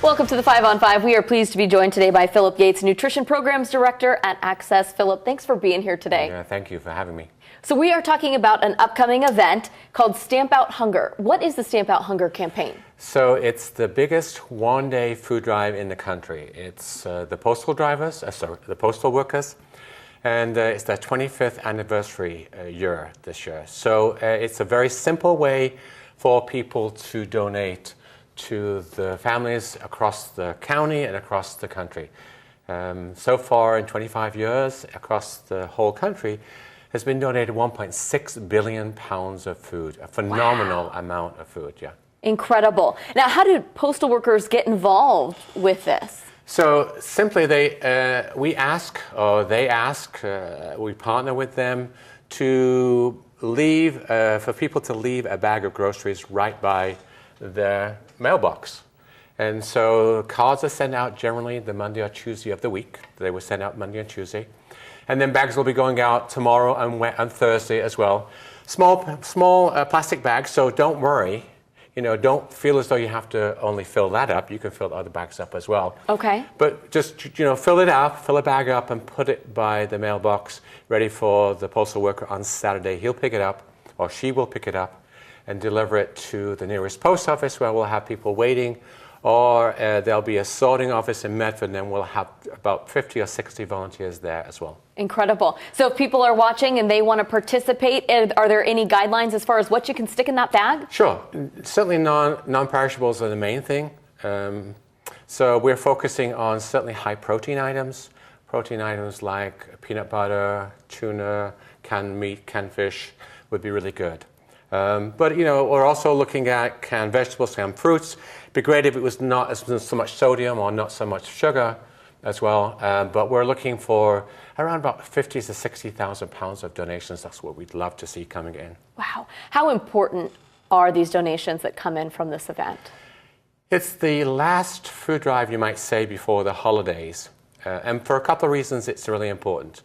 Welcome to the 5 on 5. We are pleased to be joined today by Phillip Yates, Nutrition Programs Director at Access. Phillip, thanks for being here today. Yeah, thank you for having me. So we are talking about an upcoming event called Stamp Out Hunger. What is the Stamp Out Hunger campaign? So it's the biggest one-day food drive in the country. It's the postal workers, and it's their 25th anniversary year this year. So it's a very simple way for people to donate to the families across the county and across the country. So far in 25 years, across the whole country, has been donated 1.6 billion pounds of food, a phenomenal amount of food, yeah. Incredible. Now, how do postal workers get involved with this? So simply, they partner with them to leave, for people to leave a bag of groceries right by their mailbox. And so cards are sent out generally the Monday or Tuesday of the week. They were sent out Monday and Tuesday. And then bags will be going out tomorrow and Thursday as well. Small plastic bags, so don't worry. You know, don't feel as though you have to only fill that up. You can fill other bags up as well. Okay. But just, fill it up, fill a bag up and put it by the mailbox ready for the postal worker on Saturday. He'll pick it up, or she will pick it up and deliver it to the nearest post office where we'll have people waiting. Or there'll be a sorting office in Medford, and then we'll have about 50 or 60 volunteers there as well. Incredible. So if people are watching and they want to participate, are there any guidelines as far as what you can stick in that bag? Sure. Certainly non-perishables are the main thing. So we're focusing on certainly high protein items. Protein items like peanut butter, tuna, canned meat, canned fish would be really good. But we're also looking at canned vegetables, canned fruits. It'd be great if it was not so much sodium or not so much sugar as well. But we're looking for around about 50 to 60,000 pounds of donations. That's what we'd love to see coming in. Wow. How important are these donations that come in from this event? It's the last food drive, you might say, before the holidays. And for a couple of reasons, it's really important.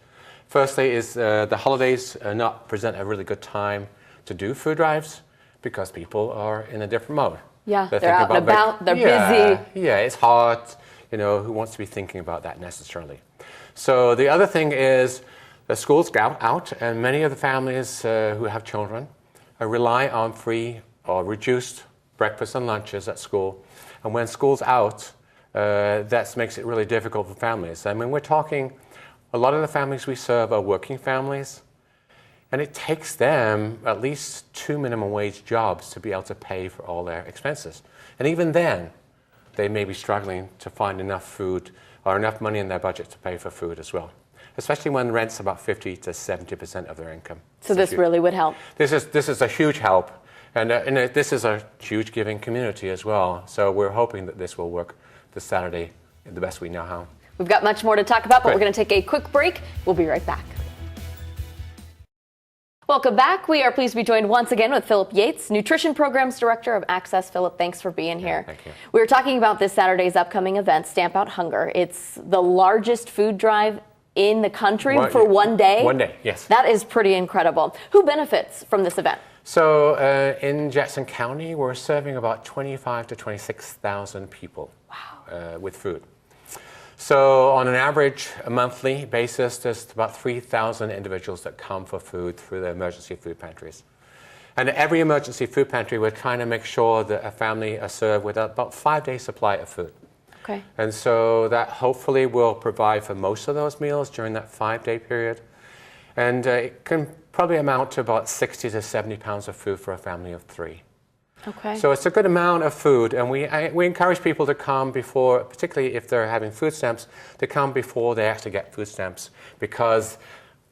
Firstly is the holidays not present a really good time to do food drives because people are in a different mode. Yeah, they're out and about, they're busy. Yeah, it's hot. Who wants to be thinking about that necessarily? So the other thing is the schools go out, and many of the families who have children rely on free or reduced breakfasts and lunches at school. And when school's out, that makes it really difficult for families. I mean, we're talking, a lot of the families we serve are working families. And it takes them at least 2 minimum wage jobs to be able to pay for all their expenses. And even then, they may be struggling to find enough food or enough money in their budget to pay for food as well, especially when rent's about 50 to 70% of their income. So this really would help? This is a huge help. And this is a huge giving community as well. So we're hoping that this will work this Saturday the best we know how. We've got much more to talk about, but we're going to take a quick break. We'll be right back. Welcome back. We are pleased to be joined once again with Phillip Yates, Nutrition Programs Director of Access. Phillip, thanks for being here. Thank you. We're talking about this Saturday's upcoming event, Stamp Out Hunger. It's the largest food drive in the country for one day. One day, yes. That is pretty incredible. Who benefits from this event? So in Jackson County, we're serving about 25 to 26,000 people. Wow. With food. So on an average, a monthly basis, there's about 3,000 individuals that come for food through the emergency food pantries. And at every emergency food pantry, we're trying to make sure that a family are served with about 5 days supply of food. Okay. And so that hopefully will provide for most of those meals during that 5-day period. And it can probably amount to about 60 to 70 pounds of food for a family of 3. Okay. So it's a good amount of food, and we encourage people to come before, particularly if they're having food stamps, to come before they actually get food stamps, because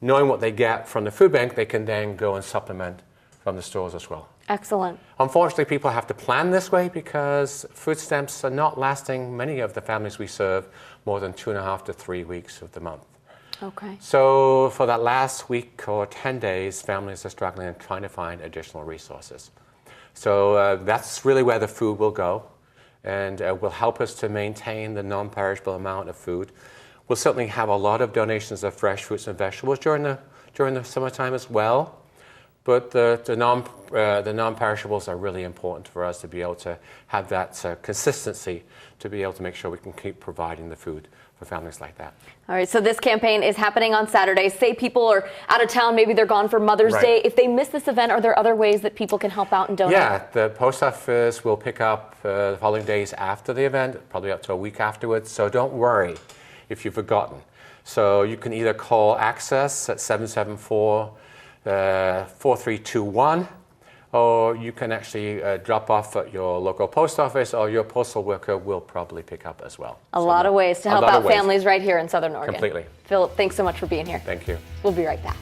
knowing what they get from the food bank, they can then go and supplement from the stores as well. Excellent. Unfortunately, people have to plan this way because food stamps are not lasting many of the families we serve more than 2.5 to 3 weeks of the month. Okay. So for that last week or 10 days, families are struggling and trying to find additional resources. So that's really where the food will go, and will help us to maintain the non-perishable amount of food. We'll certainly have a lot of donations of fresh fruits and vegetables during the summertime as well. But the non-perishables are really important for us to be able to have that consistency, to be able to make sure we can keep providing the food for families like that. All right, so this campaign is happening on Saturday. Say people are out of town, maybe they're gone for Mother's Day. If they miss this event, are there other ways that people can help out and donate? Yeah, the post office will pick up the following days after the event, probably up to a week afterwards. So don't worry if you've forgotten. So you can either call Access at 774-4321, or you can actually drop off at your local post office, or your postal worker will probably pick up as well. A lot of ways to help out families right here in Southern Oregon. Completely. Phillip, thanks so much for being here. Thank you. We'll be right back.